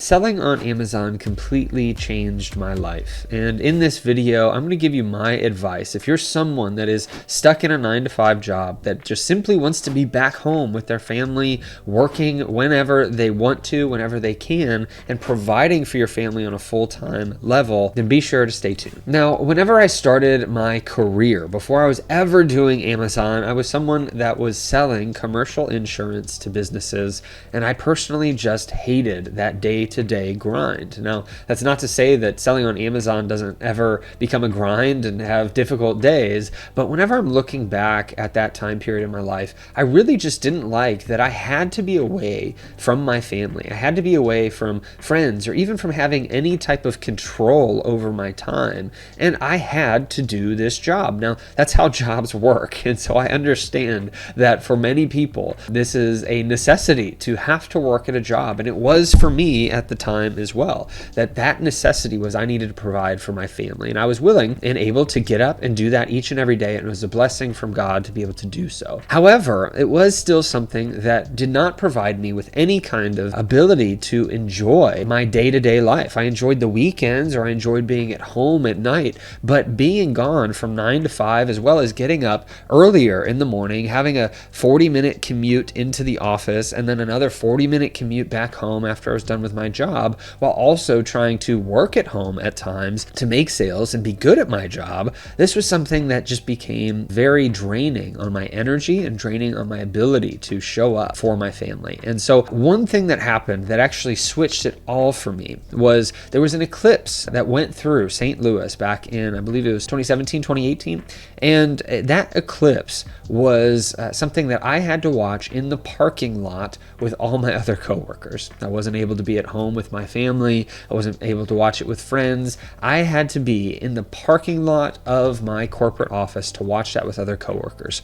selling on Amazon completely changed my life. And in this video, I'm going to give you my advice. If you're someone that is stuck in a 9-to-5 job that just simply wants to be back home with their family, working whenever they want to, whenever they can, and providing for your family on a full-time level, then be sure to stay tuned. Now, whenever I started my career, before I was ever doing Amazon, I was someone that was selling commercial insurance to businesses, and I personally just hated that day-to-day grind. Now, that's not to say that selling on Amazon doesn't ever become a grind and have difficult days, but whenever I'm looking back at that time period in my life, I really just didn't like that I had to be away from my family. I had to be away from friends or even from having any type of control over my time, and I had to do this job. Now, that's how jobs work, and so I understand that for many people, this is a necessity to have to work at a job, and it was for me at the time as well, that necessity was I needed to provide for my family, and I was willing and able to get up and do that each and every day, and it was a blessing from God to be able to do so. However, it was still something that did not provide me with any kind of ability to enjoy my day-to-day life. I enjoyed the weekends, or I enjoyed being at home at night, but being gone from 9 to 5, as well as getting up earlier in the morning, having a 40-minute commute into the office, and then another 40-minute commute back home after I was done with my job, while also trying to work at home at times to make sales and be good at my job, this was something that just became very draining on my energy and draining on my ability to show up for my family. And so one thing that happened that actually switched it all for me was there was an eclipse that went through St. Louis back in, I believe it was 2017, 2018. And that eclipse was something that I had to watch in the parking lot with all my other coworkers. I wasn't able to be at home with my family. I wasn't able to watch it with friends. I had to be in the parking lot of my corporate office to watch that with other coworkers.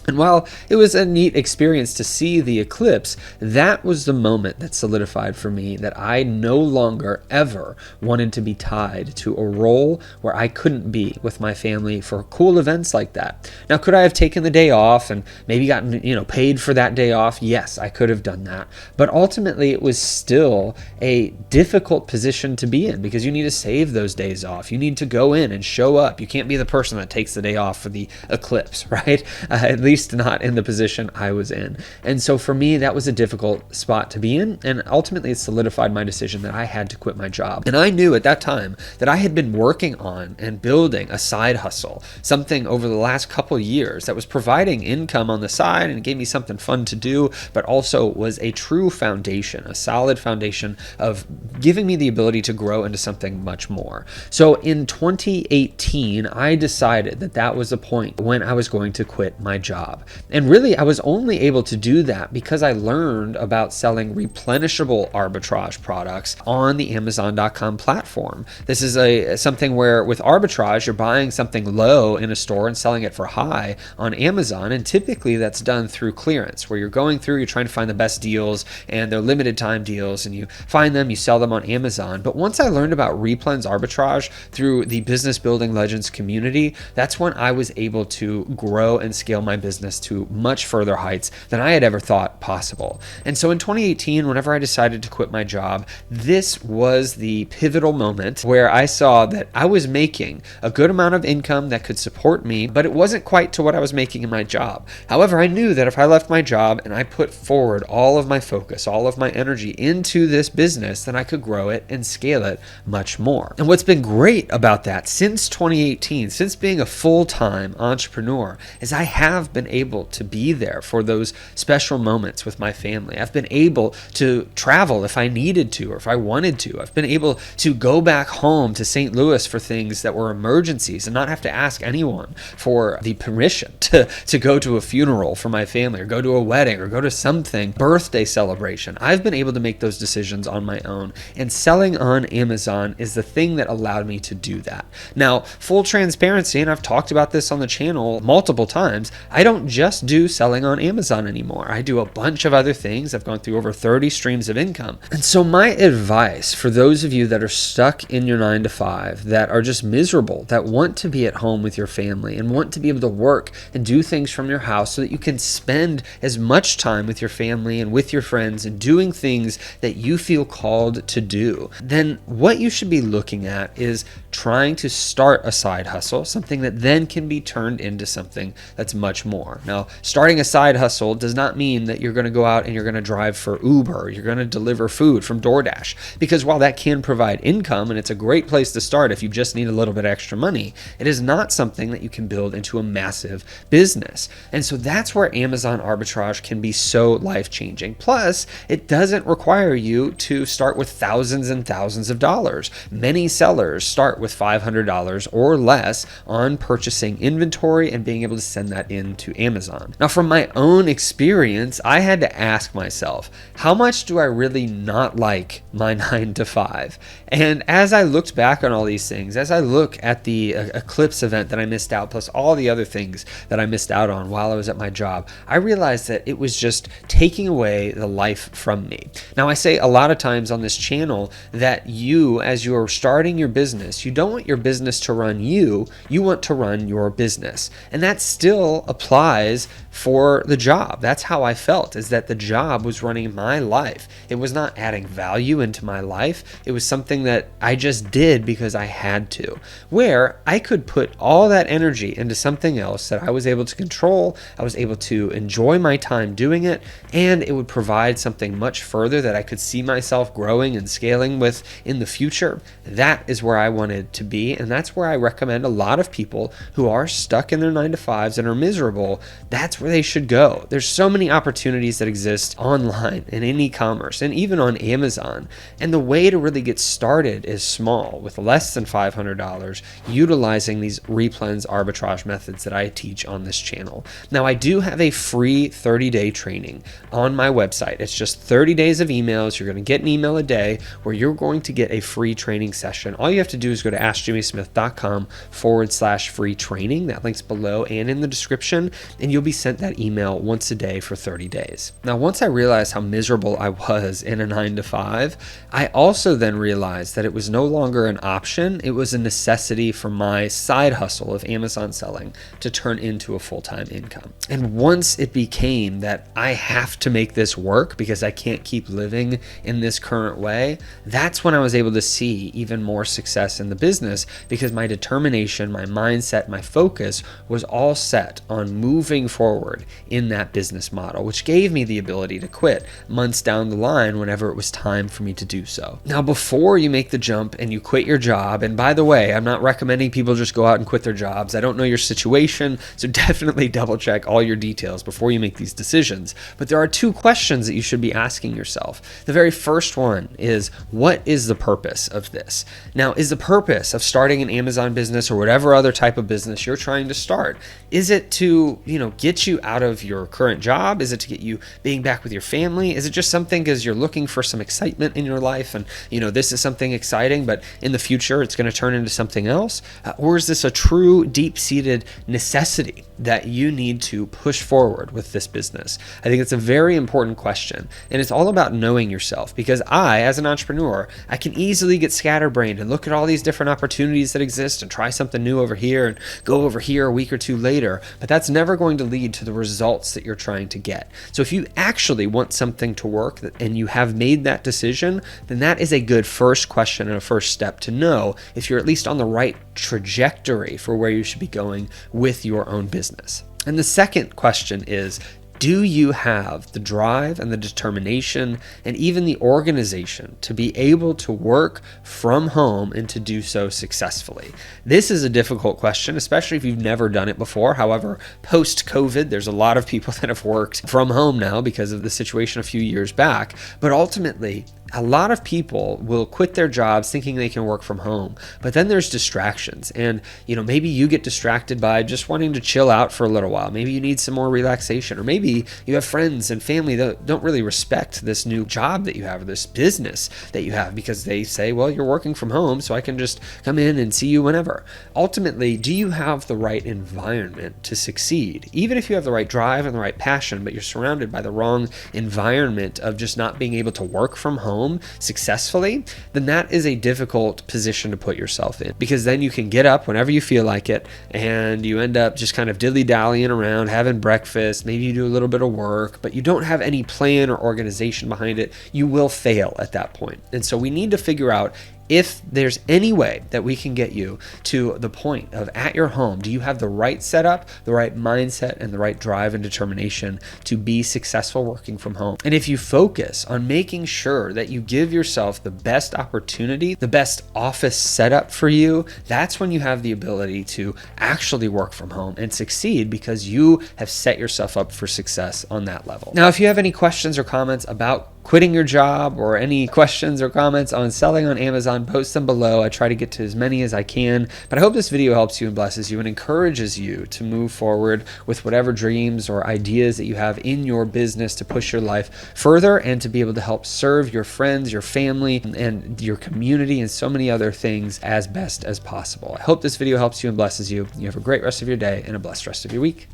And while it was a neat experience to see the eclipse, that was the moment that solidified for me that I no longer ever wanted to be tied to a role where I couldn't be with my family for cool events like that. Now, could I have taken the day off and maybe gotten, paid for that day off? Yes, I could have done that. But ultimately, it was still a difficult position to be in because you need to save those days off. You need to go in and show up. You can't be the person that takes the day off for the eclipse, right? At least not in the position I was in. And so for me, that was a difficult spot to be in. And ultimately, it solidified my decision that I had to quit my job. And I knew at that time that I had been working on and building a side hustle, something over the last couple of years that was providing income on the side and gave me something fun to do, but also was a true foundation, a solid foundation of giving me the ability to grow into something much more. So in 2018, I decided that that was the point when I was going to quit my job. And really, I was only able to do that because I learned about selling replenishable arbitrage products on the Amazon.com platform. This is something where with arbitrage, you're buying something low in a store and selling it for high on Amazon. And typically that's done through clearance, where you're going through, you're trying to find the best deals, and they're limited time deals, and you find them, you sell them on Amazon. But once I learned about replens arbitrage through the Business Building Legends community, that's when I was able to grow and scale my business to much further heights than I had ever thought possible. And so in 2018, whenever I decided to quit my job, this was the pivotal moment where I saw that I was making a good amount of income that could support me, but it wasn't quite to what I was making in my job. However, I knew that if I left my job and I put forward all of my focus, all of my energy into this business, then I could grow it and scale it much more. And what's been great about that since 2018, since being a full-time entrepreneur, is I have been able to be there for those special moments with my family. I've been able to travel if I needed to or if I wanted to. I've been able to go back home to St. Louis for things that were emergencies and not have to ask anyone for the permission to go to a funeral for my family or go to a wedding or go to something, birthday celebration. I've been able to make those decisions on my own, and selling on Amazon is the thing that allowed me to do that. Now, full transparency, and I've talked about this on the channel multiple times, I don't don't just do selling on Amazon anymore. I do a bunch of other things. I've gone through over 30 streams of income. And so my advice for those of you that are stuck in your 9 to 5, that are just miserable, that want to be at home with your family and want to be able to work and do things from your house so that you can spend as much time with your family and with your friends and doing things that you feel called to do, then what you should be looking at is trying to start a side hustle, something that then can be turned into something that's much more. Now, starting a side hustle does not mean that you're going to go out and you're going to drive for Uber, you're going to deliver food from DoorDash, because while that can provide income and it's a great place to start if you just need a little bit extra money, it is not something that you can build into a massive business. And so that's where Amazon arbitrage can be so life-changing. Plus, it doesn't require you to start with thousands and thousands of dollars. Many sellers start with $500 or less on purchasing inventory and being able to send that into Amazon. Now, from my own experience, I had to ask myself, how much do I really not like my 9 to 5? And as I looked back on all these things, as I look at the Eclipse event that I missed out, plus all the other things that I missed out on while I was at my job, I realized that it was just taking away the life from me. Now, I say a lot of times on this channel that you, as you're starting your business, you don't want your business to run you, you want to run your business. And that still applies for the job. That's how I felt, is that the job was running my life. It was not adding value into my life. It was something that I just did because I had to, where I could put all that energy into something else that I was able to control. I was able to enjoy my time doing it, and it would provide something much further that I could see myself growing and scaling with in the future. That is where I wanted to be, and that's where I recommend a lot of people who are stuck in their 9 to 5s and are miserable, that's where they should go. There's so many opportunities that exist online and in e-commerce and even on Amazon, and the way to really get started is small, with less than $500, utilizing these replens arbitrage methods that I teach on this channel. Now, I do have a free 30-day training on my website. It's just 30 days of emails. You're going to get an email a day where you're going to get a free training session. All you have to do is go to askjimmysmith.com/free training. That link's below and in the description, and you'll be sent that email once a day for 30 days. Now, once I realized how miserable I was in a 9 to 5, I also then realized that it was no longer an option. It was a necessity for my side hustle of Amazon selling to turn into a full-time income. And once it became that I have to make this work because I can't keep living in this current way, that's when I was able to see even more success in the business, because my determination, my mindset, my focus was all set on moving forward in that business model, which gave me the ability to quit months down the line whenever it was time for me to do so. Now, before you make the jump and you quit your job, and by the way, I'm not recommending people just go out and quit their jobs. I don't know your situation, so definitely double check all your details before you make these decisions. But there are two questions that you should be asking yourself. The very first one is, what is the purpose of this? Now, is the purpose of starting an Amazon business or whatever other type of business you're trying to start, is it to, get you out of your current job? Is it to get you being back with your family? Is it just something because you're looking for some excitement in your life and, this is something exciting, but in the future it's going to turn into something else? Or is this a true deep-seated necessity that you need to push forward with this business? I think it's a very important question, and it's all about knowing yourself, because I, as an entrepreneur, I can easily get scatterbrained and look at all these different opportunities that exist and try something new over here and go over here a week or two later, but that's never going to lead to the results that you're trying to get. So if you actually want something to work and you have made that decision, then that is a good first question and a first step to know if you're at least on the right trajectory for where you should be going with your own business. And the second question is, do you have the drive and the determination and even the organization to be able to work from home and to do so successfully? This is a difficult question, especially if you've never done it before. However, post-COVID, there's a lot of people that have worked from home now because of the situation a few years back. But ultimately, A lot of people will quit their jobs thinking they can work from home, but then there's distractions. And, maybe you get distracted by just wanting to chill out for a little while. Maybe you need some more relaxation, or maybe you have friends and family that don't really respect this new job that you have or this business that you have because they say, well, you're working from home, so I can just come in and see you whenever. Ultimately, do you have the right environment to succeed? Even if you have the right drive and the right passion, but you're surrounded by the wrong environment of just not being able to work from home successfully, then that is a difficult position to put yourself in, because then you can get up whenever you feel like it and you end up just kind of dilly-dallying around, having breakfast, maybe you do a little bit of work, but you don't have any plan or organization behind it. You will fail at that point. And so we need to figure out if there's any way that we can get you to the point of at your home, do you have the right setup, the right mindset, and the right drive and determination to be successful working from home? And if you focus on making sure that you give yourself the best opportunity, the best office setup for you, that's when you have the ability to actually work from home and succeed, because you have set yourself up for success on that level. Now, if you have any questions or comments about quitting your job, or any questions or comments on selling on Amazon, post them below. I try to get to as many as I can, but I hope this video helps you and blesses you and encourages you to move forward with whatever dreams or ideas that you have in your business to push your life further and to be able to help serve your friends, your family, and your community and so many other things as best as possible. I hope this video helps you and blesses you. You have a great rest of your day and a blessed rest of your week.